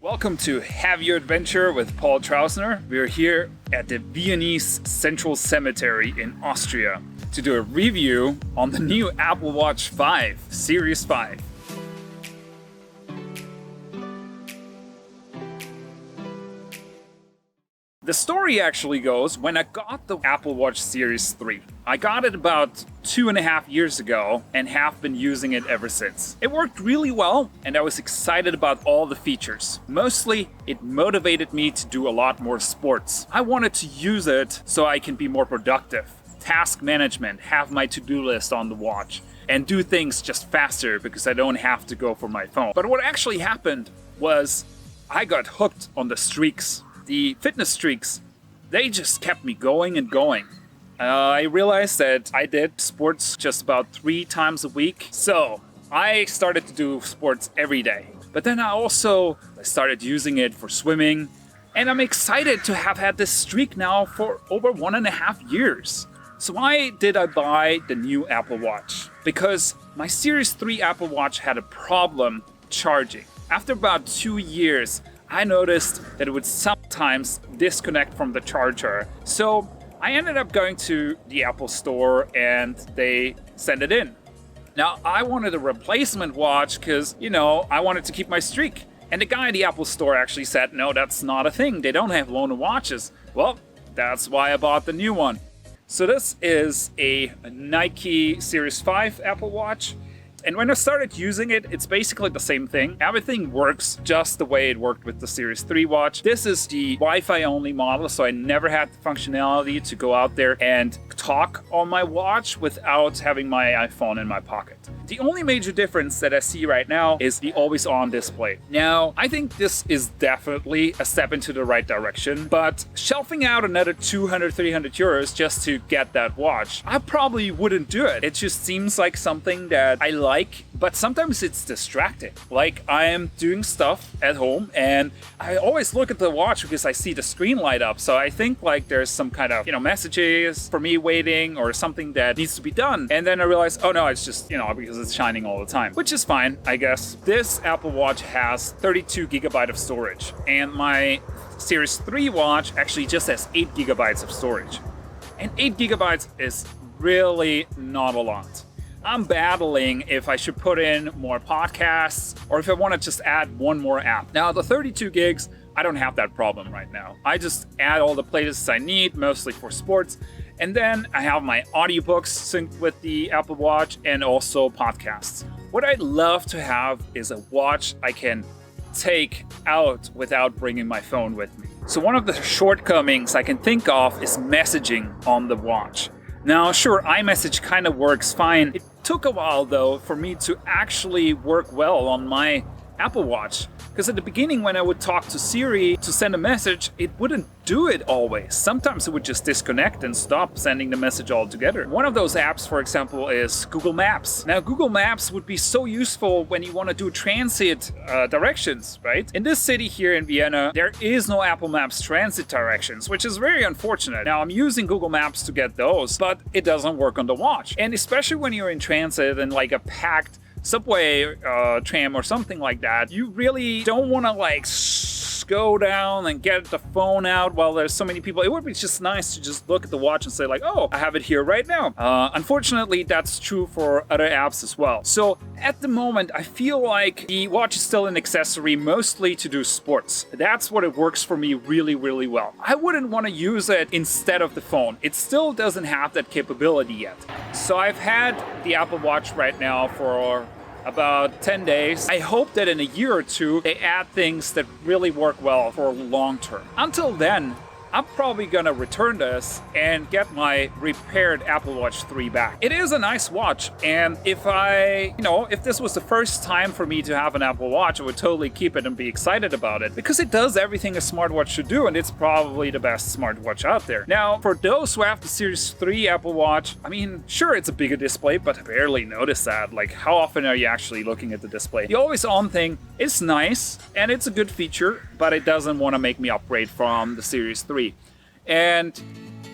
Welcome to Have Your Adventure with Paul Trausner. We're here at the Viennese Central Cemetery in Austria to do a review on the new Apple Watch 5, Series 5. The story actually goes, when I got the Apple Watch Series 3, I got it about 2.5 years ago and have been using it ever since. It worked really well and I was excited about all the features. Mostly, it motivated me to do a lot more sports. I wanted to use it so I can be more productive. Task management, have my to-do list on the watch, and do things just faster because I don't have to go for my phone. But what actually happened was I got hooked on the streaks. The fitness streaks, they just kept me going and going. I realized that I did sports just about 3 times a week. So I started to do sports every day. But then I started using it for swimming. And I'm excited to have had this streak now for over 1.5 years. So why did I buy the new Apple Watch? Because my Series 3 Apple Watch had a problem charging. After about 2 years, I noticed that it would sometimes disconnect from the charger. So I ended up going to the Apple store and they sent it in. Now I wanted a replacement watch because, I wanted to keep my streak. And the guy at the Apple store actually said, no, that's not a thing. They don't have loaner watches. Well, that's why I bought the new one. So this is a Nike Series 5 Apple Watch. And when I started using it, it's basically the same thing. Everything works just the way it worked with the Series 3 watch. This is the Wi-Fi only model, so I never had the functionality to go out there and talk on my watch without having my iPhone in my pocket. The only major difference that I see right now is the always on display. Now, I think this is definitely a step into the right direction, but shelving out another 200, 300 euros just to get that watch, I probably wouldn't do it. It just seems like something that I like, but sometimes it's distracting. Like I am doing stuff at home and I always look at the watch because I see the screen light up. So I think like there's some kind of, messages for me waiting or something that needs to be done. And then I realize, oh no, it's just, because it's shining all the time, which is fine, I guess. This Apple Watch has 32 gigabyte of storage and my Series 3 watch actually just has 8 gigabytes of storage. And 8 gigabytes is really not a lot. I'm battling if I should put in more podcasts or if I want to just add one more app. Now, the 32 gigs, I don't have that problem right now. I just add all the playlists I need, mostly for sports. And then I have my audiobooks synced with the Apple Watch and also podcasts. What I'd love to have is a watch I can take out without bringing my phone with me. So one of the shortcomings I can think of is messaging on the watch. Now, sure, iMessage kind of works fine. It took a while, though, for me to actually work well on my Apple Watch. Because at the beginning, when I would talk to Siri to send a message, it wouldn't do it always. Sometimes it would just disconnect and stop sending the message altogether. One of those apps, for example, is Google Maps. Now, Google Maps would be so useful when you want to do transit directions, right? In this city here in Vienna, there is no Apple Maps transit directions, which is very unfortunate. Now, I'm using Google Maps to get those, but it doesn't work on the watch. And especially when you're in transit and like a packed subway, tram or something like that, you really don't want to go down and get the phone out while there's so many people. It would be just nice to just look at the watch and say like, oh, I have it here right now. Unfortunately, that's true for other apps as well. So at the moment, I feel like the watch is still an accessory mostly to do sports. That's what it works for me really, really well. I wouldn't want to use it instead of the phone. It still doesn't have that capability yet. So I've had the Apple Watch right now for about 10 days. I hope that in a year or two, they add things that really work well for long term. Until then, I'm probably gonna return this and get my repaired Apple Watch 3 back. It is a nice watch, and if this was the first time for me to have an Apple Watch, I would totally keep it and be excited about it because it does everything a smartwatch should do, and it's probably the best smartwatch out there. Now, for those who have the Series 3 Apple Watch, sure, it's a bigger display, but I barely notice that. Like, how often are you actually looking at the display? The always on thing is nice, and it's a good feature, but it doesn't want to make me upgrade from the Series 3. And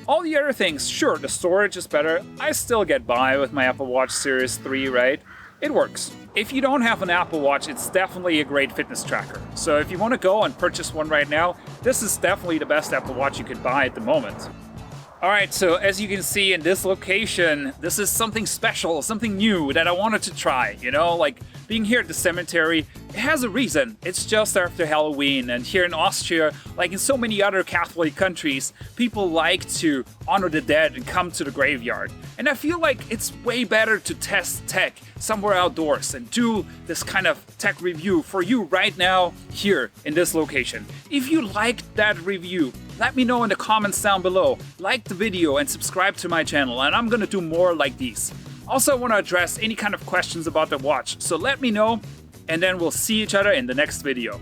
all the other things, sure, the storage is better. I still get by with my Apple Watch Series 3, right? It works. If you don't have an Apple Watch, it's definitely a great fitness tracker. So if you want to go and purchase one right now, this is definitely the best Apple Watch you could buy at the moment. Alright, so as you can see in this location, this is something special, something new that I wanted to try, you know, like being here at the cemetery, it has a reason. It's just after Halloween, and here in Austria, like in so many other Catholic countries, people like to honor the dead and come to the graveyard. And I feel like it's way better to test tech somewhere outdoors and do this kind of tech review for you right now here in this location. If you liked that review, let me know in the comments down below. Like the video and subscribe to my channel, and I'm gonna do more like these. Also, I want to address any kind of questions about the watch, so let me know, and then we'll see each other in the next video.